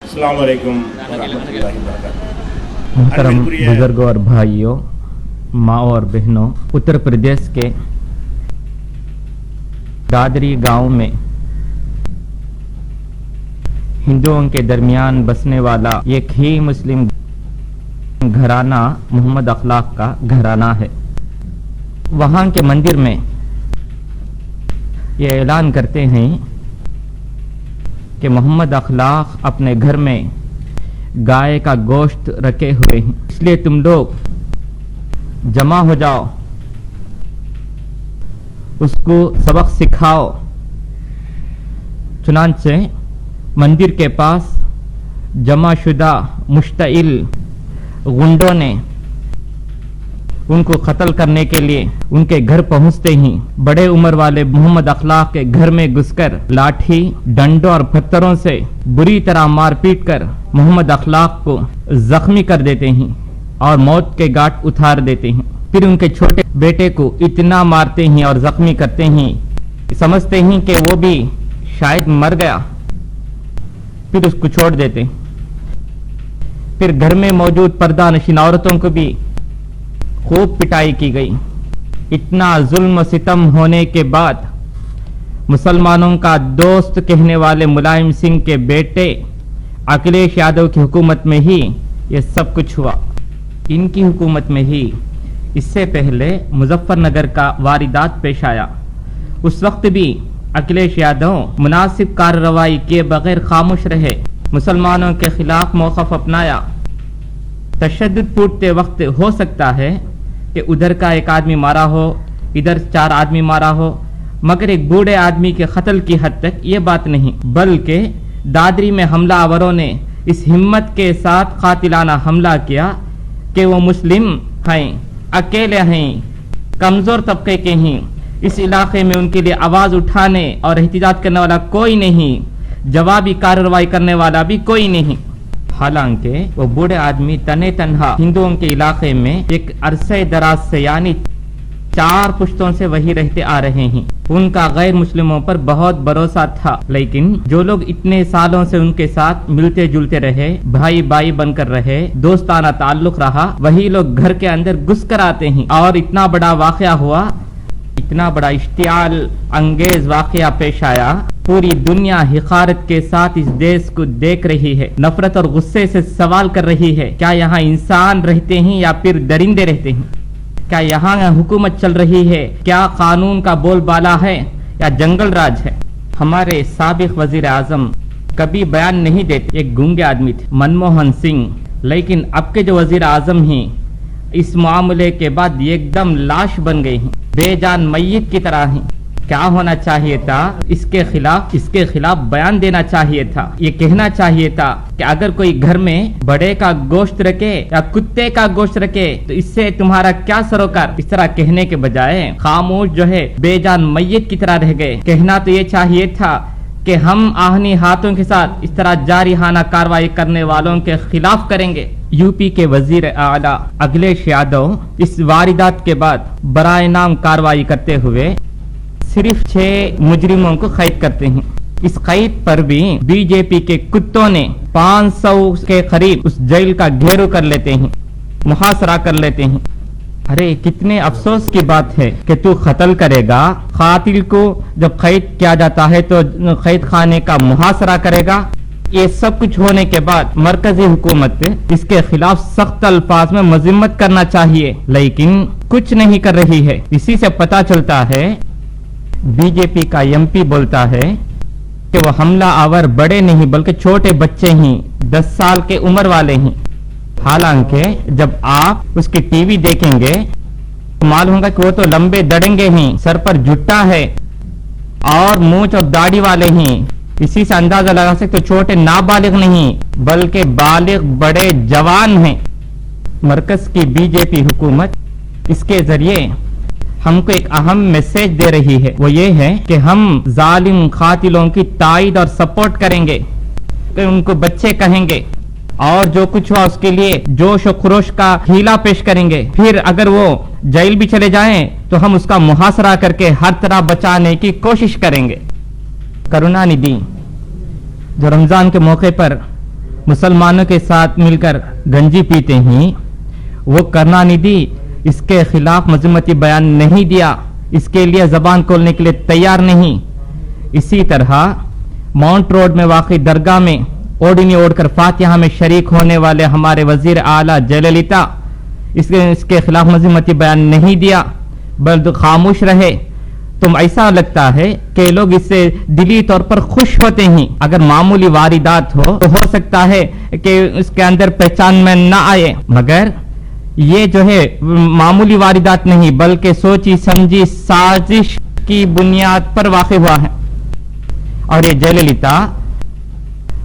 अस्सलाम वालेकुम रहमतुल्लाहि वबरकातुहू। मुहतरम बुजुर्गों और भाइयों, माँ और बहनों, उत्तर प्रदेश के दादरी गांव में हिंदुओं के दरमियान बसने वाला एक ही मुस्लिम घराना मोहम्मद अखलाक का घराना है। वहां के मंदिर में ये ऐलान करते हैं कि मोहम्मद अखलाक अपने घर में गाय का गोश्त रखे हुए हैं, इसलिए तुम लोग जमा हो जाओ, उसको सबक सिखाओ। चुनांचे मंदिर के पास जमाशुदा मुश्तइल गुंडों ने उनको कत्ल करने के लिए उनके घर पहुंचते ही बड़े उम्र वाले मोहम्मद अखलाक के घर में घुसकर लाठी, डंडों और पत्थरों से बुरी तरह मारपीट कर मोहम्मद अखलाक को जख्मी कर देते हैं और मौत के घाट उतार देते हैं। फिर उनके छोटे बेटे को इतना मारते हैं और जख्मी करते हैं, समझते हैं कि वो भी शायद मर गया, फिर उसको छोड़ देते हैं। फिर घर में मौजूद पर्दा नशीन औरतों को भी खूब पिटाई की गई। इतना जुल्म सितम होने के बाद मुसलमानों का दोस्त कहने वाले मुलायम सिंह के बेटे अखिलेश यादव की हुकूमत में ही ये सब कुछ हुआ। इनकी हुकूमत में ही इससे पहले मुजफ्फरनगर का वारदात पेश आया। उस वक्त भी अखिलेश यादव मुनासिब कार्रवाई किए बगैर खामोश रहे, मुसलमानों के खिलाफ मौक़िफ़ अपनाया। तशद्दुद फूटते वक्त हो सकता है कि उधर का एक आदमी मारा हो, इधर 4 आदमी मारा हो, मगर एक बूढ़े आदमी के कत्ल की हद तक ये बात नहीं, बल्कि दादरी में हमलावरों ने इस हिम्मत के साथ कातिलाना हमला किया कि वो मुस्लिम हैं, अकेले हैं, कमजोर तबके के हैं, इस इलाके में उनके लिए आवाज उठाने और एहतिजाज करने वाला कोई नहीं, जवाबी कार्रवाई करने वाला भी कोई नहीं। हालांकि वो बूढ़े आदमी तने तन्हा हिंदुओं के इलाके में एक अरसे दराज से यानी 4 पुश्तों से वही रहते आ रहे हैं। उनका गैर मुस्लिमों पर बहुत भरोसा था, लेकिन जो लोग इतने सालों से उनके साथ मिलते जुलते रहे, भाई भाई बनकर रहे, दोस्ताना ताल्लुक रहा, वही लोग घर के अंदर घुस कर आते हैं और इतना बड़ा वाकया हुआ, इतना बड़ा इश्तियाल अंगेज वाकया पेश आया। पूरी दुनिया हिकारत के साथ इस देश को देख रही है, नफरत और गुस्से से सवाल कर रही है, क्या यहाँ इंसान रहते हैं या फिर दरिंदे रहते हैं? क्या यहाँ हुकूमत चल रही है? क्या कानून का बोलबाला है या जंगल राज है? हमारे साबिक वजीर आजम कभी बयान नहीं देते, एक गूंगे आदमी थे मनमोहन सिंह, लेकिन अब के जो वजीर आजम हैं इस मामले के बाद एकदम लाश बन गए हैं, बेजान मैयत की तरह हैं। क्या होना चाहिए था? इसके खिलाफ बयान देना चाहिए था, ये कहना चाहिए था कि अगर कोई घर में बड़े का गोश्त रखे या कुत्ते का गोश्त रखे तो इससे तुम्हारा क्या सरोकार। इस तरह कहने के बजाय खामोश जो है बेजान मैयत की तरह रह गए। कहना तो ये चाहिए था कि हम आहनी हाथों के साथ इस तरह जारिहाना कार्रवाई करने वालों के खिलाफ करेंगे। यूपी के वजीर आला अखिलेश यादव इस वारदात के बाद बराए नाम कार्रवाई करते हुए सिर्फ 6 मुजरिमों को कैद करते हैं। इस कैद पर भी बीजेपी के कुत्तों ने 500 के करीब उस जेल का घेरू कर लेते हैं, मुहासरा कर लेते हैं। अरे कितने अफसोस की बात है कि तू कत्ल करेगा, कातिल को जब कैद किया जाता है तो कैद खाने का मुहासरा करेगा। ये सब कुछ होने के बाद मरकजी हुकूमत इसके खिलाफ सख्त अल्फाज में मजम्मत करना चाहिए, लेकिन कुछ नहीं कर रही है। इसी से पता चलता है बीजेपी का एमपी बोलता है कि वो हमला आवर बड़े नहीं बल्कि छोटे बच्चे ही 10 साल के उम्र वाले हैं। हालांकि जब आप उसकी टीवी देखेंगे तो मालूम होगा कि वो तो लंबे दड़ेंगे हैं, सर पर जुट्टा है और मूंछ और दाढ़ी वाले हैं। इसी से अंदाजा लगा सकते छोटे नाबालिग नहीं बल्कि बालिग बड़े जवान हैं। मरकज की बीजेपी हुकूमत इसके जरिए हमको एक अहम मैसेज दे रही है, वो ये है कि हम जालिम कातिलों की ताईद और सपोर्ट करेंगे, कि उनको बच्चे कहेंगे और जो कुछ हुआ उसके लिए जोश और खरोश का हीला पेश करेंगे। फिर अगर वो जेल भी चले जाएं तो हम उसका मुहासरा करके हर तरह बचाने की कोशिश करेंगे। करुणानिधि जो रमजान के मौके पर मुसलमानों के साथ मिलकर गंजी पीते हैं, वो करुणानिधि इसके खिलाफ मजम्मती बयान नहीं दिया, इसके लिए जबान खोलने के लिए तैयार नहीं। इसी तरह माउंट रोड में वाक़ई दरगाह में ओढ़नी ओढ़कर फातिहा में शरीक होने वाले हमारे वजीर आला जयललिता इसके खिलाफ मजम्मती बयान नहीं दिया, बल्कि खामोश रहे। तुम ऐसा लगता है कि लोग इससे दिली तौर पर खुश होते हैं। अगर मामूली वारिदात हो सकता है कि उसके अंदर पहचान में ना आए, मगर ये जो है मामूली वारिदात नहीं बल्कि सोची समझी साजिश की बुनियाद पर वाक़ई हुआ है। और ये जयललिता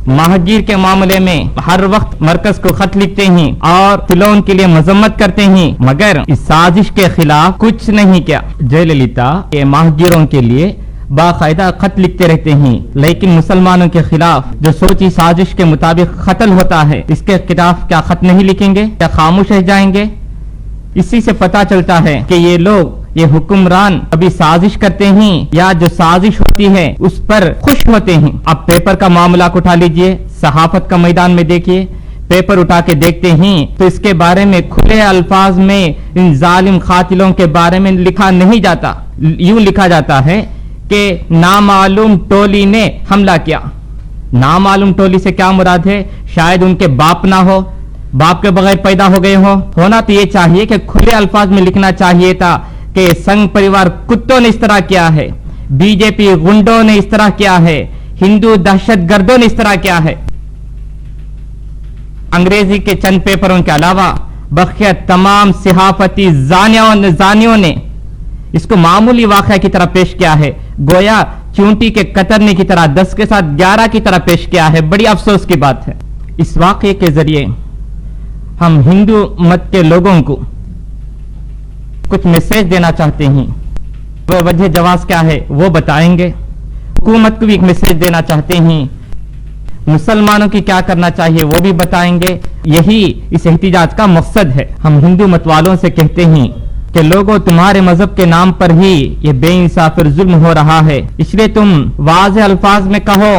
महागीर के मामले में हर वक्त मरकज को खत लिखते हैं और फिलौन के लिए मजम्मत करते हैं, मगर इस साजिश के खिलाफ कुछ नहीं किया। जयललिता ये महागीरों के लिए बाकायदा खत लिखते रहते हैं, लेकिन मुसलमानों के खिलाफ जो सोची साजिश के मुताबिक कत्ल होता है, इसके खिलाफ क्या खत नहीं लिखेंगे, क्या खामोश रह जाएंगे? इसी से पता चलता है कि ये लोग, ये हुक्मरान कभी साजिश करते हैं या जो साजिश होती है उस पर खुश होते हैं। अब पेपर का मामला उठा लीजिए, सहाफत का मैदान में देखिए, पेपर उठा के देखते हैं तो इसके बारे में खुले अल्फाज में इन जालिम कातिलों के बारे में लिखा नहीं जाता। यूं लिखा जाता है कि नामालूम टोली ने हमला किया। नामालूम टोली से क्या मुराद है? शायद उनके बाप ना हो, बाप के बगैर पैदा हो गए हो। होना तो ये चाहिए कि खुले अल्फाज में लिखना चाहिए था कि संघ परिवार कुत्तों ने इस तरह किया है, बीजेपी गुंडों ने इस तरह किया है, हिंदू दहशतगर्दों ने इस तरह किया है। अंग्रेजी के चंद पेपरों के अलावा बखिया तमाम सहाफती जानियों ने इसको मामूली वाक़या की तरह पेश किया है, गोया चूंटी के कतरने की तरह 10 के साथ 11 की तरह पेश किया है। बड़ी अफसोस की बात है। इस वाक़ये के जरिए हम हिंदू मत के लोगों को कुछ मैसेज देना चाहते हैं। वह वजह जवाब क्या है वो बताएंगे। हुकूमत को भी एक मैसेज देना चाहते हैं, मुसलमानों की क्या करना चाहिए वो भी बताएंगे। यही इस एहतिजाज का मकसद है। हम हिंदू मत वालों से कहते हैं कि लोगों, तुम्हारे मजहब के नाम पर ही ये बेइंसाफ और जुल्म हो रहा है, इसलिए तुम वाज़ेह अल्फाज में कहो।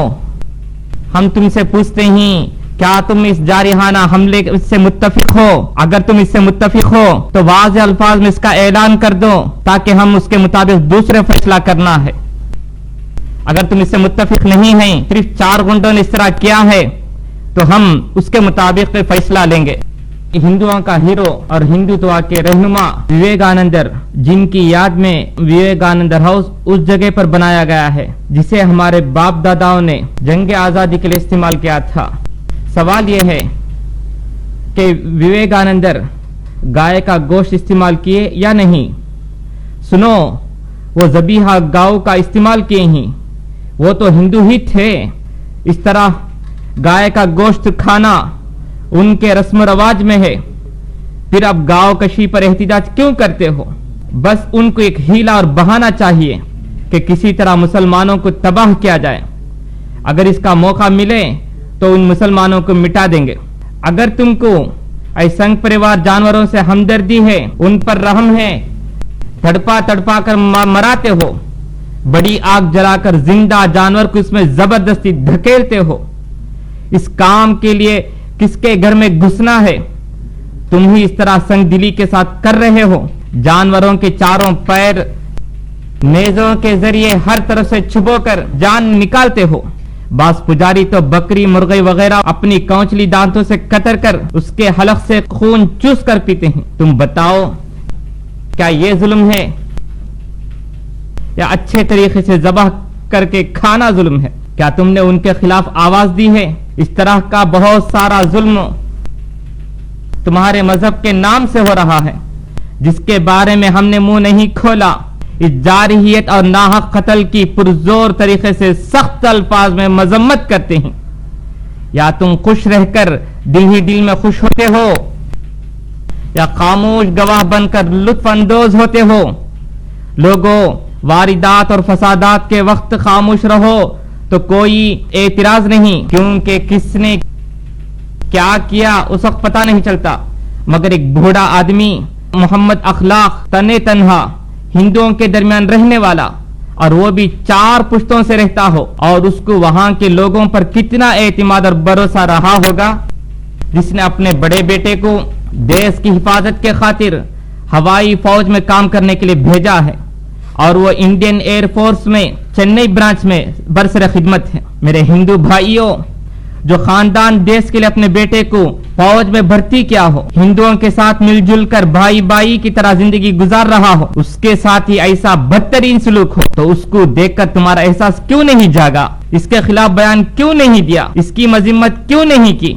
हम तुमसे पूछते हैं, क्या तुम इस जारिहाना हमले से मुत्तफिक हो? अगर तुम इससे मुत्तफिक हो तो वाज़ेह अल्फाज में इसका ऐलान कर दो, ताकि हम उसके मुताबिक दूसरे फैसला करना है। अगर तुम इससे मुत्तफिक नहीं हैं, सिर्फ 4 गुंडों ने इस तरह किया है, तो हम उसके मुताबिक फैसला लेंगे। हिंदुओं का हीरो और हिंदुत्व के रहनुमा विवेकानंद, जिनकी याद में विवेकानंद हाउस उस जगह पर बनाया गया है जिसे हमारे बाप दादाओं ने जंग आजादी के लिए इस्तेमाल किया था। सवाल यह है कि विवेकानंद गाय का गोश्त इस्तेमाल किए या नहीं? सुनो, वो ज़बीहा गायों का इस्तेमाल किए ही, वो तो हिंदू ही थे। इस तरह गाय का गोश्त खाना उनके रस्म रवाज में है, फिर अब गांव कशी पर एहतिजाज क्यों करते हो? बस उनको एक हीला और बहाना चाहिए कि किसी तरह मुसलमानों को तबाह किया जाए। अगर इसका मौका मिले तो उन मुसलमानों को मिटा देंगे। अगर तुमको संघ परिवार जानवरों से हमदर्दी है, उन पर रहम है, तड़पा तड़पा कर मराते हो, बड़ी आग जलाकर जिंदा जानवर को इसमें जबरदस्ती धकेलते हो, इस काम के लिए किसके घर में घुसना है? तुम ही इस तरह संग दिली के साथ कर रहे हो। जानवरों के चारों पैर नेजों के जरिए हर तरफ से छुपोकर जान निकालते हो। बास पुजारी तो बकरी, मुर्गी वगैरह अपनी कौचली दांतों से कतर कर उसके हलक से खून चूस कर पीते हैं। तुम बताओ, क्या ये जुल्म है या अच्छे तरीके से ज़बह करके खाना जुल्म है? क्या तुमने उनके खिलाफ आवाज दी है? इस तरह का बहुत सारा जुल्म तुम्हारे मजहब के नाम से हो रहा है, जिसके बारे में हमने मुंह नहीं खोला। इस जारहियत और नाहक कत्ल की पुरजोर तरीके से सख्त अल्फाज में मजम्मत करते हैं। या तुम खुश रहकर दिल ही दिल में खुश होते हो, या खामोश गवाह बनकर लुत्फ अंदोज होते हो। लोगों, वारिदात और फसादात के वक्त खामोश रहो तो कोई एतराज नहीं, क्योंकि किसने क्या किया उस वक्त पता नहीं चलता। मगर एक बूढ़ा आदमी, मोहम्मद अखलाक, तने तन्हा हिंदुओं के दरमियान रहने वाला, اور وہ بھی 4 پشتوں سے رہتا ہو, اور اس کو وہاں کے لوگوں پر کتنا اعتماد اور بھروسہ رہا ہوگا, جس نے اپنے بڑے بیٹے کو دیش کی حفاظت کے خاطر ہوائی فوج میں کام کرنے کے لیے بھیجا ہے, اور وہ انڈین ایئر فورس میں چنئی برانچ میں برسر خدمت ہے. میرے ہندو بھائیوں, جو خاندان دیش کے لیے اپنے بیٹے کو فوج میں بھرتی کیا ہو, ہندوؤں کے ساتھ مل جل کر بھائی بھائی کی طرح زندگی گزار رہا ہو, اس کے ساتھ ہی ایسا بدترین سلوک ہو, تو اس کو دیکھ کر تمہارا احساس کیوں نہیں جاگا؟ اس کے خلاف بیان کیوں نہیں دیا؟ اس کی مذمت کیوں نہیں کی؟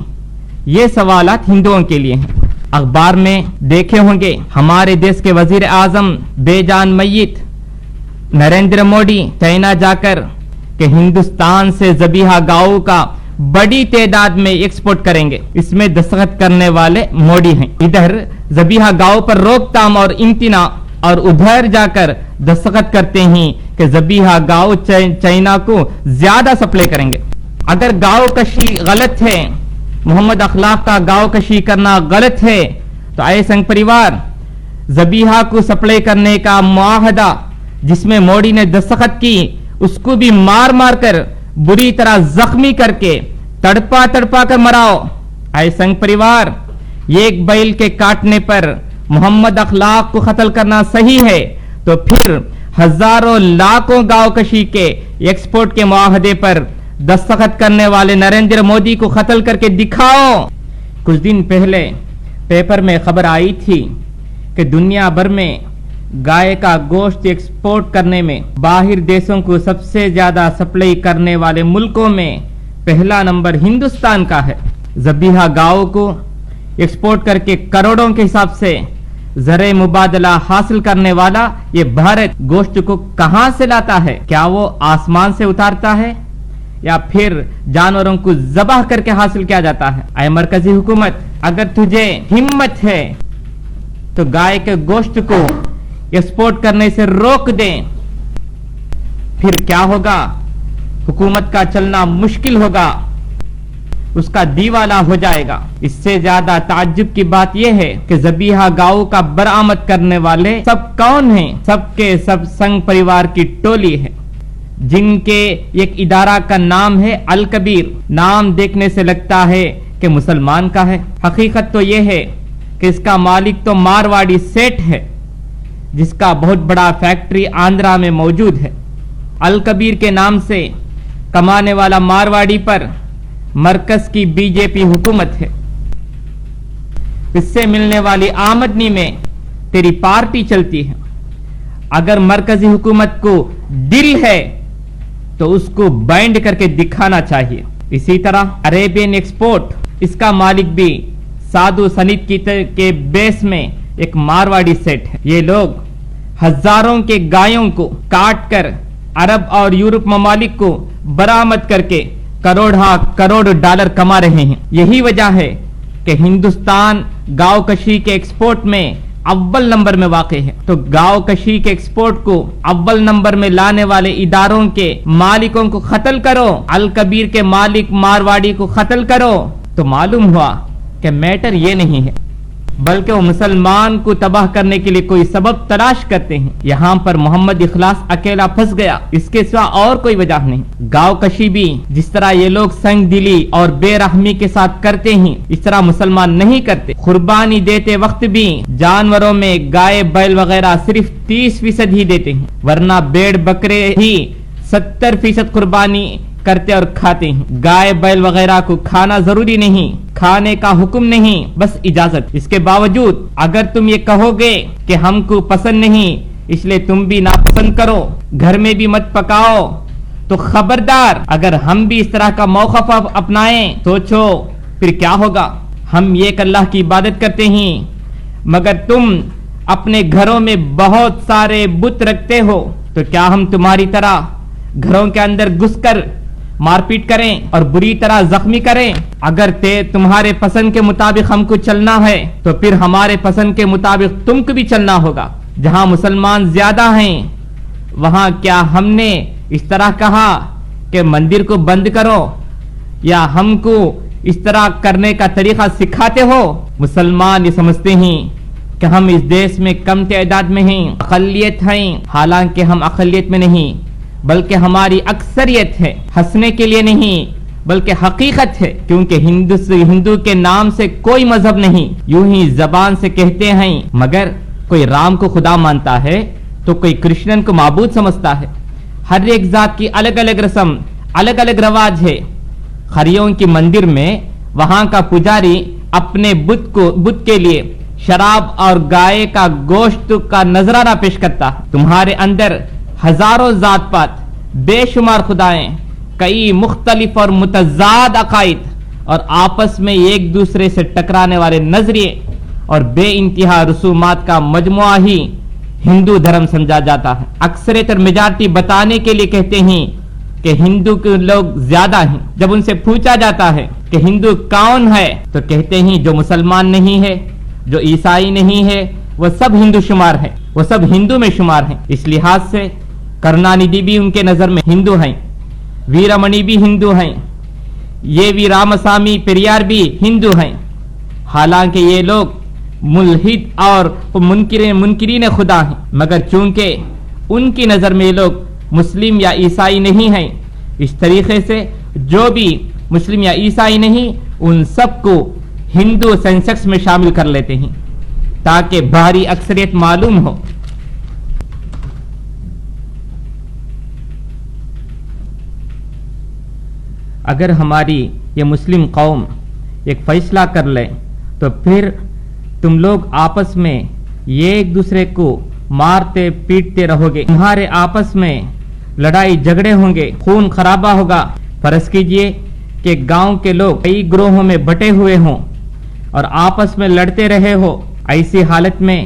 یہ سوالات ہندوؤں کے لیے ہیں. اخبار میں دیکھے ہوں گے, ہمارے دیش کے وزیر اعظم بے جان میت نریندر مودی چائنا جا کر کہ ہندوستان سے ذبیحہ گاؤں کا بڑی تعداد میں ایکسپورٹ کریں گے, اس میں دستخط کرنے والے مودی ہیں. ادھر ذبیحہ گاؤں پر روک تھام اور امتناع, اور ادھر جا کر دستخط کرتے ہیں کہ ذبیحہ گاؤں چائنا کو زیادہ سپلائی کریں گے. اگر گاؤں کشی غلط ہے, محمد اخلاق کا گاؤں کشی کرنا غلط ہے, تو اے سنگ پریوار, ذبیحہ کو سپلائی کرنے کا معاہدہ جس میں مودی نے دستخط کی, اس کو بھی مار مار کر بری طرح زخمی کر کے تڑپا تڑپا کر مراؤ. اے سنگ پریوار, ایک بیل کے کاٹنے پر محمد اخلاق کو قتل کرنا صحیح ہے, تو پھر ہزاروں لاکھوں گاؤں کشی کے ایکسپورٹ کے معاہدے پر دستخط کرنے والے نریندر مودی کو قتل کر کے دکھاؤ. کچھ دن پہلے پیپر میں خبر آئی تھی کہ دنیا بھر میں گائے کا گوشت ایکسپورٹ کرنے میں باہر دیشوں کو سب سے زیادہ سپلائی کرنے والے ملکوں میں پہلا نمبر ہندوستان کا ہے. ذبیحہ گاؤں کو ایکسپورٹ کر کے کروڑوں کے حساب سے زرعی مبادلہ حاصل کرنے والا یہ بھارت گوشت کو کہاں سے لاتا ہے؟ کیا وہ آسمان سے اتارتا ہے یا پھر جانوروں کو ذبح کر کے حاصل کیا جاتا ہے؟ اے مرکزی حکومت, اگر تجھے ہمت ہے تو گائے کے گوشت کو ایکسپورٹ کرنے سے روک دیں. پھر کیا ہوگا؟ حکومت کا چلنا مشکل ہوگا, اس کا دیوالا ہو جائے گا. اس سے زیادہ تعجب کی بات یہ ہے کہ ذبیحہ گاؤں کا برآمد کرنے والے سب کون ہیں؟ سب کے سب سنگ پریوار کی ٹولی ہے, جن کے ایک ادارہ کا نام ہے الکبیر. نام دیکھنے سے لگتا ہے کہ مسلمان کا ہے, حقیقت تو یہ ہے کہ اس کا مالک تو مارواڑی سیٹ ہے, جس کا بہت بڑا فیکٹری آندھرا میں موجود ہے. الکبیر کے نام سے کمانے والا مارواڑی پر مرکز کی بی جے پی حکومت ہے. اس سے ملنے والی آمدنی میں تیری پارٹی چلتی ہے. اگر مرکزی حکومت کو دل ہے تو اس کو بائنڈ کر کے دکھانا چاہیے. اسی طرح عربین ایکسپورٹ, اس کا مالک بھی سادھو سنیت کے بیس میں ایک مارواڑی سیٹ ہے. یہ لوگ ہزاروں کے گایوں کو کاٹ کر عرب اور یورپ ممالک کو برآمد کر کے کروڑ ڈالر کما رہے ہیں. یہی وجہ ہے کہ ہندوستان گاؤں کشی کے ایکسپورٹ میں اول نمبر میں واقع ہے. تو گاؤں کشی کے ایکسپورٹ کو اول نمبر میں لانے والے اداروں کے مالکوں کو قتل کرو, الکبیر کے مالک مارواڑی کو قتل کرو. تو معلوم ہوا کہ میٹر یہ نہیں ہے, بلکہ وہ مسلمان کو تباہ کرنے کے لیے کوئی سبب تلاش کرتے ہیں. یہاں پر محمد اخلاص اکیلا پھنس گیا, اس کے سوا اور کوئی وجہ نہیں. گاؤں کشی بھی جس طرح یہ لوگ سنگ دلی اور بے رحمی کے ساتھ کرتے ہیں, اس طرح مسلمان نہیں کرتے. قربانی دیتے وقت بھی جانوروں میں گائے بیل وغیرہ صرف 30% ہی دیتے ہیں, ورنہ بھیڑ بکرے ہی 70% قربانی کرتے اور کھاتے ہیں. گائے بیل وغیرہ کو کھانا ضروری نہیں, کھانے کا حکم نہیں, بس اجازت. اس کے باوجود اگر تم یہ کہو گے کہ ہم کو پسند نہیں اس لیے تم بھی ناپسند کرو, گھر میں بھی مت پکاؤ, تو خبردار, اگر ہم بھی اس طرح کا موقف اپنائیں, سوچو پھر کیا ہوگا. ہم ایک اللہ کی عبادت کرتے ہیں, مگر تم اپنے گھروں میں بہت سارے بت رکھتے ہو, تو کیا ہم تمہاری طرح گھروں کے اندر گھس کر مار پیٹ کریں اور بری طرح زخمی کریں؟ اگر تمہارے پسند کے مطابق ہم کو چلنا ہے تو پھر ہمارے پسند کے مطابق تم کو بھی چلنا ہوگا. جہاں مسلمان زیادہ ہیں وہاں کیا ہم نے اس طرح کہا کہ مندر کو بند کرو, یا ہم کو اس طرح کرنے کا طریقہ سکھاتے ہو؟ مسلمان یہ سمجھتے ہیں کہ ہم اس دیش میں کم تعداد میں ہیں, اقلیت ہیں, حالانکہ ہم اقلیت میں نہیں, بلکہ ہماری اکثریت ہے، ہنسنے کے لیے نہیں بلکہ حقیقت ہے، کیونکہ ہندو کے نام سے کوئی مذہب نہیں، یوں ہی زبان سے کہتے ہیں، مگر کوئی رام کو خدا مانتا ہے تو کوئی کرشنن کو معبود سمجھتا ہے۔ ہر ایک ذات کی الگ الگ رسم، الگ الگ رواج ہے۔ خریوں کی مندر میں وہاں کا پجاری اپنے بت کے لیے شراب اور گائے کا گوشت کا نذرانہ پیش کرتا ہے۔ تمہارے اندر ہزاروں ذات پات، بے شمار خدائیں، کئی مختلف اور متضاد عقائد اور آپس میں ایک دوسرے سے ٹکرانے والے نظریے اور بے انتہا رسومات کا مجموعہ ہی ہندو دھرم سمجھا جاتا ہے۔ اکثریت اور میجارٹی بتانے کے لیے کہتے ہیں کہ ہندو کے لوگ زیادہ ہیں۔ جب ان سے پوچھا جاتا ہے کہ ہندو کون ہے تو کہتے ہیں جو مسلمان نہیں ہے، جو عیسائی نہیں ہے، وہ سب ہندو شمار ہے، وہ سب ہندو میں شمار ہیں۔ اس لحاظ سے کرنانیدھی بھی ان کے نظر میں ہندو ہیں، ویرمنی بھی ہندو ہیں، یہ وی رامسامی پیریار بھی ہندو ہیں، حالانکہ یہ لوگ ملحد اور منکرین خدا ہیں، مگر چونکہ ان کی نظر میں یہ لوگ مسلم یا عیسائی نہیں ہیں، اس طریقے سے جو بھی مسلم یا عیسائی نہیں ان سب کو ہندو سینسکس میں شامل کر لیتے ہیں تاکہ باہری اکثریت معلوم ہو۔ اگر ہماری یہ مسلم قوم ایک فیصلہ کر لے تو پھر تم لوگ آپس میں ایک دوسرے کو مارتے پیٹتے رہو گے، تمہارے آپس میں لڑائی جھگڑے ہوں گے، خون خرابہ ہوگا۔ فرض کیجئے کہ گاؤں کے لوگ کئی گروہوں میں بٹے ہوئے ہوں اور آپس میں لڑتے رہے ہو، ایسی حالت میں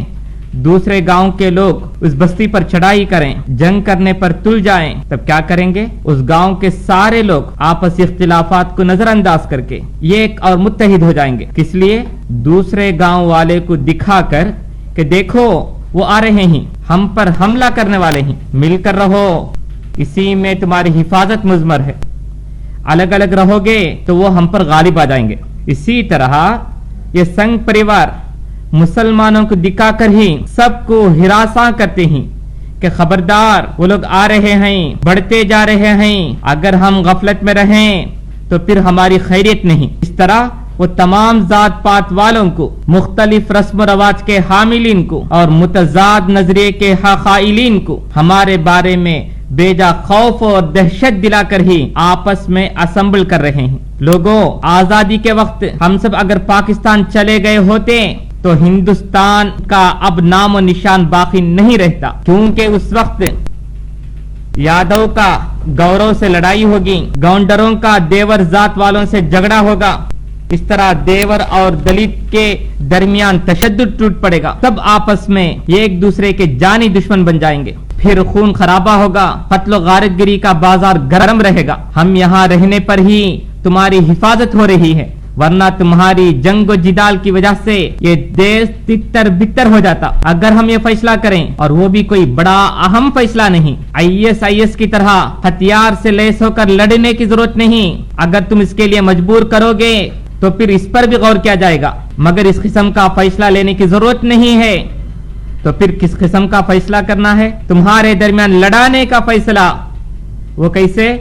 دوسرے گاؤں کے لوگ اس بستی پر چڑھائی کریں، جنگ کرنے پر تل جائیں، تب کیا کریں گے؟ اس گاؤں کے سارے لوگ آپسی اختلافات کو نظر انداز کر کے ایک اور متحد ہو جائیں گے۔ کس لیے؟ دوسرے گاؤں والے کو دکھا کر کہ دیکھو وہ آ رہے ہیں، ہم پر حملہ کرنے والے ہیں، مل کر رہو، اسی میں تمہاری حفاظت مضمر ہے۔ الگ الگ رہو گے تو وہ ہم پر غالب آ جائیں گے۔ اسی طرح یہ سنگ پریوار مسلمانوں کو دکھا کر ہی سب کو ہراساں کرتے ہیں کہ خبردار وہ لوگ آ رہے ہیں، بڑھتے جا رہے ہیں، اگر ہم غفلت میں رہیں تو پھر ہماری خیریت نہیں۔ اس طرح وہ تمام ذات پات والوں کو، مختلف رسم و رواج کے حاملین کو اور متضاد نظریے کے قائلین کو ہمارے بارے میں بیجا خوف اور دہشت دلا کر ہی آپس میں اسمبل کر رہے ہیں۔ لوگوں، آزادی کے وقت ہم سب اگر پاکستان چلے گئے ہوتے تو ہندوستان کا اب نام و نشان باقی نہیں رہتا، کیونکہ اس وقت یادو کا گورو سے لڑائی ہوگی، گونڈروں کا دیور ذات والوں سے جھگڑا ہوگا، اس طرح دیور اور دلت کے درمیان تشدد ٹوٹ پڑے گا، سب آپس میں ایک دوسرے کے جانی دشمن بن جائیں گے، پھر خون خرابہ ہوگا، قتل و غارت گری کا بازار گرم رہے گا۔ ہم یہاں رہنے پر ہی تمہاری حفاظت ہو رہی ہے، ورنہ تمہاری جنگ و جدال کی وجہ سے یہ دیش تتر بتر ہو جاتا۔ اگر ہم یہ فیصلہ کریں، اور وہ بھی کوئی بڑا اہم فیصلہ نہیں، IS کی طرح ہتھیار سے لیس ہو کر لڑنے کی ضرورت نہیں، اگر تم اس کے لیے مجبور کرو گے تو پھر اس پر بھی غور کیا جائے گا، مگر اس قسم کا فیصلہ لینے کی ضرورت نہیں ہے تو پھر کس قسم کا فیصلہ کرنا ہے؟ تمہارے درمیان لڑانے کا فیصلہ، وہ کیسے؟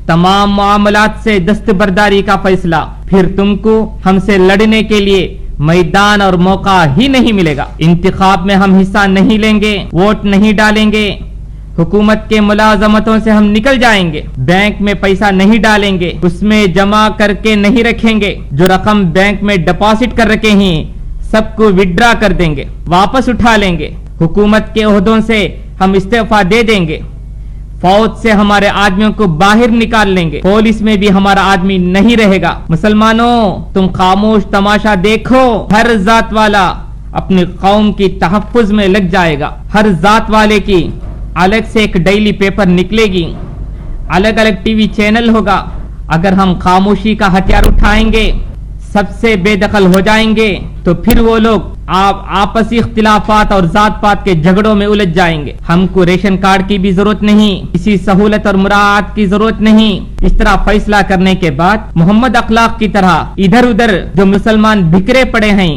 تمام معاملات سے دستبرداری کا فیصلہ، پھر تم کو ہم سے لڑنے کے لیے میدان اور موقع ہی نہیں ملے گا۔ انتخاب میں ہم حصہ نہیں لیں گے، ووٹ نہیں ڈالیں گے، حکومت کے ملازمتوں سے ہم نکل جائیں گے، بینک میں پیسہ نہیں ڈالیں گے، اس میں جمع کر کے نہیں رکھیں گے، جو رقم بینک میں ڈپازٹ کر رکھے ہیں سب کو وڈرا کر دیں گے، واپس اٹھا لیں گے، حکومت کے عہدوں سے ہم استعفیٰ دے دیں گے، فوج سے ہمارے آدمیوں کو باہر نکال لیں گے، پولیس میں بھی ہمارا آدمی نہیں رہے گا۔ مسلمانوں، تم خاموش تماشا دیکھو، ہر ذات والا اپنی قوم کی تحفظ میں لگ جائے گا، ہر ذات والے کی الگ سے ایک ڈیلی پیپر نکلے گی، الگ الگ ٹی وی چینل ہوگا۔ اگر ہم خاموشی کا ہتھیار اٹھائیں گے، سب سے بے دخل ہو جائیں گے تو پھر وہ لوگ آپسی اختلافات اور ذات پات کے جھگڑوں میں الجھ جائیں گے۔ ہم کو ریشن کارڈ کی بھی ضرورت نہیں، کسی سہولت اور مراعات کی ضرورت نہیں۔ اس طرح فیصلہ کرنے کے بعد محمد اخلاق کی طرح ادھر ادھر جو مسلمان بکھرے پڑے ہیں،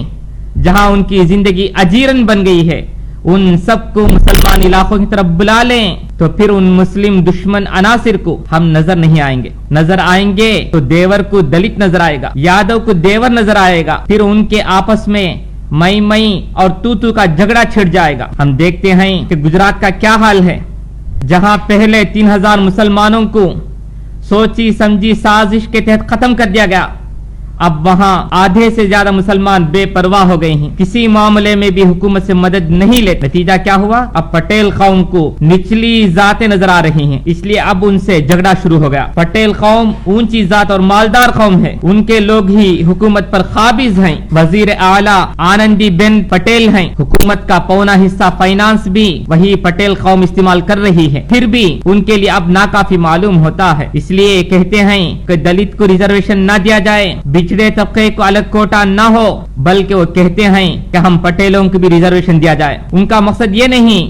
جہاں ان کی زندگی اجیرن بن گئی ہے، उन सबको मुसलमान इलाकों की तरफ बुला लें तो फिर उन मुस्लिम दुश्मन अनासिर को हम नजर नहीं आएंगे। नजर आएंगे तो देवर को दलित नजर आएगा, यादव को देवर नजर आएगा, फिर उनके आपस में मई और तू का झगड़ा छिड़ जाएगा। हम देखते हैं कि गुजरात का क्या हाल है, जहां पहले 3000 मुसलमानों को सोची समझी साजिश के तहत खत्म कर दिया गया, अब वहां आधे से ज्यादा मुसलमान बेपरवाह हो गए हैं, किसी मामले में भी हुकूमत से मदद नहीं लेते। नतीजा क्या हुआ? अब पटेल कौम को निचली जातें नजर आ रही हैं, इसलिए अब उनसे झगड़ा शुरू हो गया। पटेल कौम ऊंची जात और मालदार कौम है, उनके लोग ही हुकूमत पर काबिज हैं। वजीर आला आनंदी बेन पटेल हैं, हुकूमत का पौना हिस्सा फाइनेंस भी वही पटेल कौम इस्तेमाल कर रही है, फिर भी उनके लिए अब नाकाफी मालूम होता है। इसलिए कहते हैं कि दलित को रिजर्वेशन न दिया जाए, पिछड़े तबके को अलग कोटा न हो, बल्कि वो कहते हैं कि हम पटेलों को भी रिजर्वेशन दिया जाए। उनका मकसद ये नहीं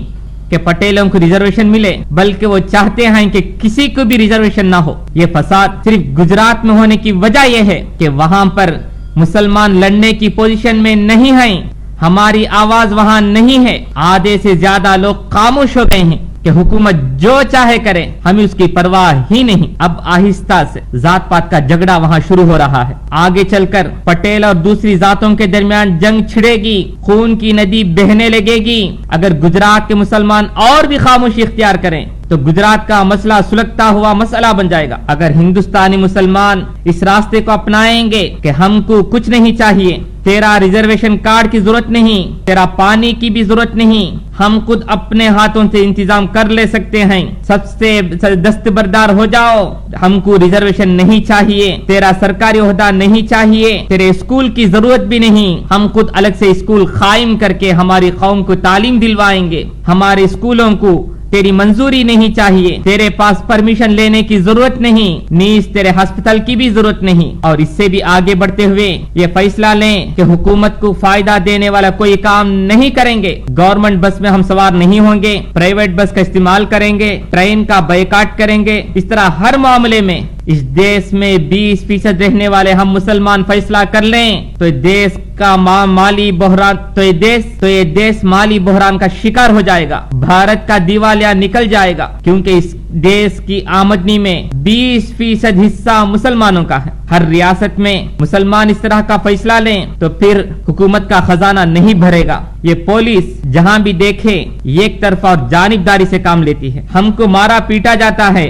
कि पटेलों को रिजर्वेशन मिले, बल्कि वो चाहते हैं कि किसी को भी रिजर्वेशन ना हो। ये फसाद सिर्फ गुजरात में होने की वजह यह है कि वहां पर मुसलमान लड़ने की पोजीशन में नहीं हैं, हमारी आवाज वहां नहीं है। आधे से ज्यादा लोग खामोश हो गए हैं कि हुकूमत जो चाहे करे, हमें उसकी परवाह ही नहीं। अब आहिस्ता से जात पात का झगड़ा वहां शुरू हो रहा है। आगे चलकर पटेल और दूसरी जातों के दरमियान जंग छिड़ेगी, खून की नदी बहने लगेगी। अगर गुजरात के मुसलमान और भी खामोशी इख्तियार करें तो गुजरात का मसला सुलगता हुआ मसला बन जाएगा। अगर हिंदुस्तानी मुसलमान इस रास्ते को अपनाएंगे कि हमको कुछ नहीं चाहिए, तेरा रिजर्वेशन कार्ड की जरूरत नहीं, तेरा पानी की भी जरूरत नहीं, हम खुद अपने हाथों से इंतजाम कर ले सकते हैं, सबसे दस्तबरदार हो जाओ, हमको रिजर्वेशन नहीं चाहिए, तेरा सरकारी ओहदा नहीं चाहिए, तेरे स्कूल की जरूरत भी नहीं, हम खुद अलग से स्कूल कायम करके हमारी कौम को तालीम दिलवाएंगे, हमारे स्कूलों को तेरी मंजूरी नहीं चाहिए, तेरे पास परमिशन लेने की जरूरत नहीं, नीज तेरे हॉस्पिटल की भी जरूरत नहीं। और इससे भी आगे बढ़ते हुए ये फैसला लें कि हुकूमत को फायदा देने वाला कोई काम नहीं करेंगे, गवर्नमेंट बस में हम सवार नहीं होंगे, प्राइवेट बस का इस्तेमाल करेंगे, ट्रेन का बायकॉट करेंगे। इस तरह हर मामले में इस देश में 20% रहने वाले हम मुसलमान फैसला कर लें तो देश का माली बहरान ये देश माली बहरान का शिकार हो जाएगा, भारत का दिवालिया निकल जाएगा, क्योंकि इस देश की आमदनी में 20% हिस्सा मुसलमानों का है। हर रियासत में मुसलमान इस तरह का फैसला लें तो फिर हुकूमत का खजाना नहीं भरेगा। ये पुलिस जहां भी देखे एक तरफा और जानिबदारी से काम लेती है। हमको मारा पीटा जाता है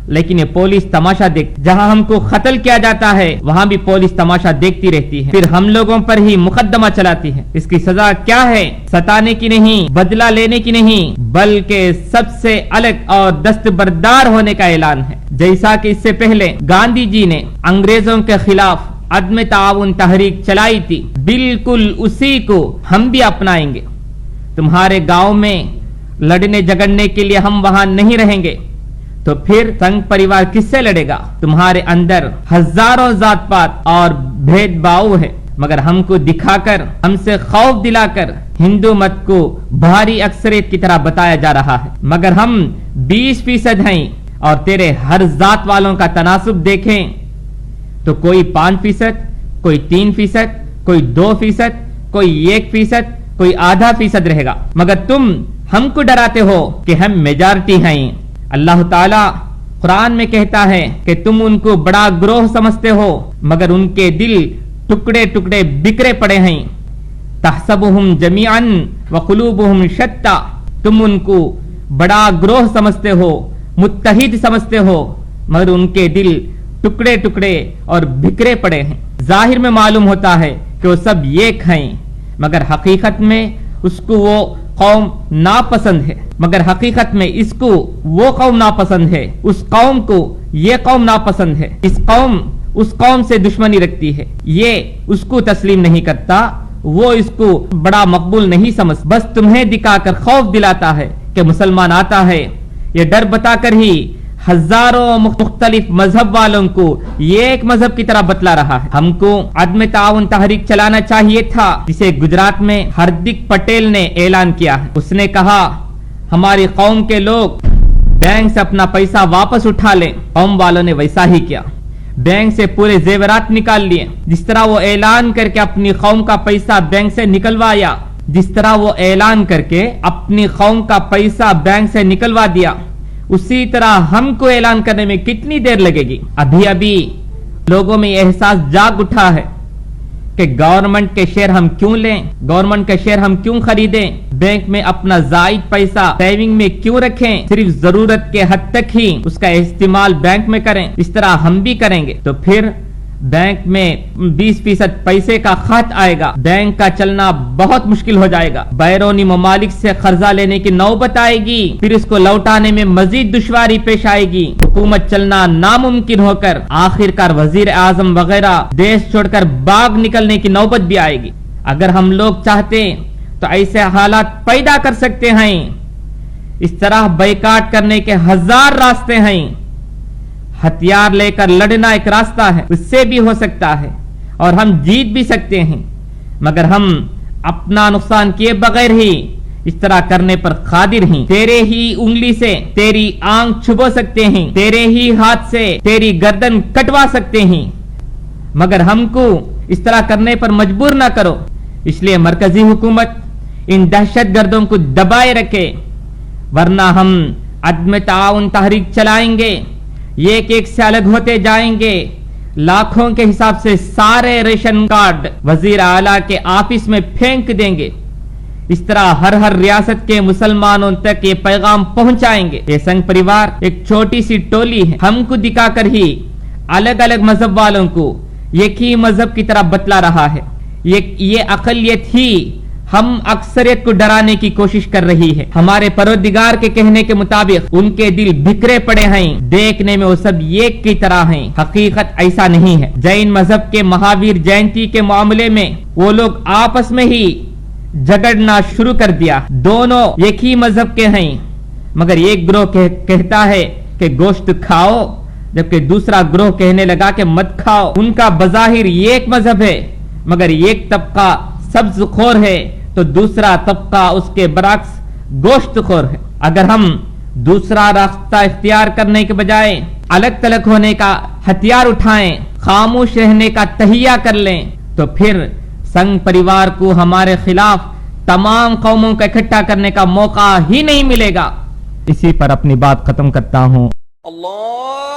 लेकिन ये पुलिस तमाशा देख, जहां हमको कत्ल किया जाता है वहां भी पुलिस तमाशा देखती रहती है, फिर हम लोगों पर ही मुकदमा चलाती है। इसकी सजा क्या है? सताने की नहीं, बदला लेने की नहीं, बल्कि सबसे अलग और दस्तबरदार होने का ऐलान है। जैसा कि इससे पहले गांधी जी ने अंग्रेजों के खिलाफ अदम ताउन तहरीक चलाई थी, बिल्कुल उसी को हम भी अपनाएंगे। तुम्हारे गांव में लड़ने झगड़ने के लिए हम वहां नहीं रहेंगे, तो फिर संघ परिवार किससे लड़ेगा? तुम्हारे अंदर हजारों जात पात और भेदभाव है, मगर हमको दिखाकर, हमसे खौफ दिलाकर हिंदू मत को भारी अक्सरियत की तरह बताया जा रहा है। मगर हम 20% हैं और तेरे हर जात वालों का तनासुब देखें तो कोई 5%, कोई 3%, कोई 2%, कोई 1%, कोई आधा फीसद रहेगा। मगर तुम हमको डराते हो कि हम मेजॉरिटी हैं। अल्लाह ताला कुरान में कहता है कि तुम उनको बड़ा ग्रोह समझते हो, मगर उनके दिल टुकड़े टुकड़े बिखरे पड़े हैं। तहसबुहुम जमीअन व कुलूबुहुम शत्ता, तुम उनको बड़ा ग्रोह समझते हो, मुत्तहिद समझते हो, मगर उनके दिल टुकड़े टुकड़े और बिखरे पड़े हैं। जाहिर में मालूम होता है कि वो सब एक हैं, मगर हकीकत में उसको वो कौम नापसंद है, मगर हकीकत में इसको वो कौम नापसंद है, उस कौम को ये कौम नापसंद है, इस कौम उस कौम से दुश्मनी रखती है, ये उसको तस्लीम नहीं करता, वो इसको बड़ा मकबूल नहीं समझ, बस तुम्हें दिखाकर खौफ दिलाता है कि मुसलमान आता है, ये डर बताकर ही हजारों मुख्तलिफ मजहब वालों को ये एक मजहब की तरह बतला रहा है। हमको अदम ताउन तहरीक चलाना चाहिए था, जिसे गुजरात में हार्दिक पटेल ने ऐलान किया है। उसने कहा हमारी कौम के लोग बैंक से अपना पैसा वापस उठा लें। कौम वालों ने वैसा ही किया, बैंक से पूरे जेवरात निकाल लिए। जिस तरह वो ऐलान करके अपनी कौम का पैसा बैंक से निकलवाया, جس طرح وہ اعلان کر کے اپنی قوم کا پیسہ بینک سے نکلوا دیا، اسی طرح ہم کو اعلان کرنے میں کتنی دیر لگے گی؟ ابھی ابھی لوگوں میں یہ احساس جاگ اٹھا ہے کہ گورنمنٹ کے شیئر ہم کیوں لیں، گورنمنٹ کے شیئر ہم کیوں خریدیں، بینک میں اپنا زائد پیسہ سیونگ میں کیوں رکھیں، صرف ضرورت کے حد تک ہی اس کا استعمال بینک میں کریں، اس طرح ہم بھی کریں گے تو پھر بینک میں 20% پیسے کا خط آئے گا، بینک کا چلنا بہت مشکل ہو جائے گا، بیرونی ممالک سے قرضہ لینے کی نوبت آئے گی، پھر اس کو لوٹانے میں مزید دشواری پیش آئے گی، حکومت چلنا ناممکن ہو کر آخر کار وزیر اعظم وغیرہ دیش چھوڑ کر باغ نکلنے کی نوبت بھی آئے گی۔ اگر ہم لوگ چاہتے تو ایسے حالات پیدا کر سکتے ہیں، اس طرح بائیکاٹ کرنے کے 1000 راستے ہیں، ہتھیار لے کر لڑنا ایک راستہ ہے، اس سے بھی ہو سکتا ہے اور ہم جیت بھی سکتے ہیں، مگر ہم اپنا نقصان کیے بغیر ہی اس طرح کرنے پر قادر ہیں۔ تیرے ہی انگلی سے تیری آنکھ چھپو سکتے ہیں، تیرے ہی ہاتھ سے تیری گردن کٹوا سکتے ہیں، مگر ہم کو اس طرح کرنے پر مجبور نہ کرو۔ اس لیے مرکزی حکومت ان دہشت گردوں کو دبائے رکھے، ورنہ ہم عدم تعاون تحریک چلائیں گے، ایک ایک سے الگ ہوتے جائیں گے، لاکھوں کے حساب سے سارے ریشن کارڈ وزیر اعلیٰ کے آفس میں پھینک دیں گے۔ اس طرح ہر ریاست کے مسلمانوں تک یہ پیغام پہنچائیں گے۔ یہ سنگ پریوار ایک چھوٹی سی ٹولی ہے، ہم کو دکھا کر ہی الگ الگ مذہب والوں کو ایک ہی مذہب کی طرح بتلا رہا ہے۔ یہ اقلیت ہی ہم اکثریت کو ڈرانے کی کوشش کر رہی ہے۔ ہمارے پروردگار کے کہنے کے مطابق ان کے دل بکھرے پڑے ہیں، دیکھنے میں وہ سب ایک کی طرح ہیں، حقیقت ایسا نہیں ہے۔ جین مذہب کے مہاویر جینتی کے معاملے میں وہ لوگ آپس میں ہی جھگڑنا شروع کر دیا۔ دونوں ایک ہی مذہب کے ہیں، مگر ایک گروہ کہتا ہے کہ گوشت کھاؤ، جبکہ دوسرا گروہ کہنے لگا کہ مت کھاؤ۔ ان کا بظاہر ایک مذہب ہے، مگر ایک طبقہ سبز خور ہے تو دوسرا طبقہ اس کے برعکس گوشت خور ہے۔ اگر ہم دوسرا راستہ اختیار کرنے کے بجائے الگ تلگ ہونے کا ہتھیار اٹھائیں، خاموش رہنے کا تہیہ کر لیں، تو پھر سنگ پریوار کو ہمارے خلاف تمام قوموں کا اکٹھا کرنے کا موقع ہی نہیں ملے گا۔ اسی پر اپنی بات ختم کرتا ہوں۔ اللہ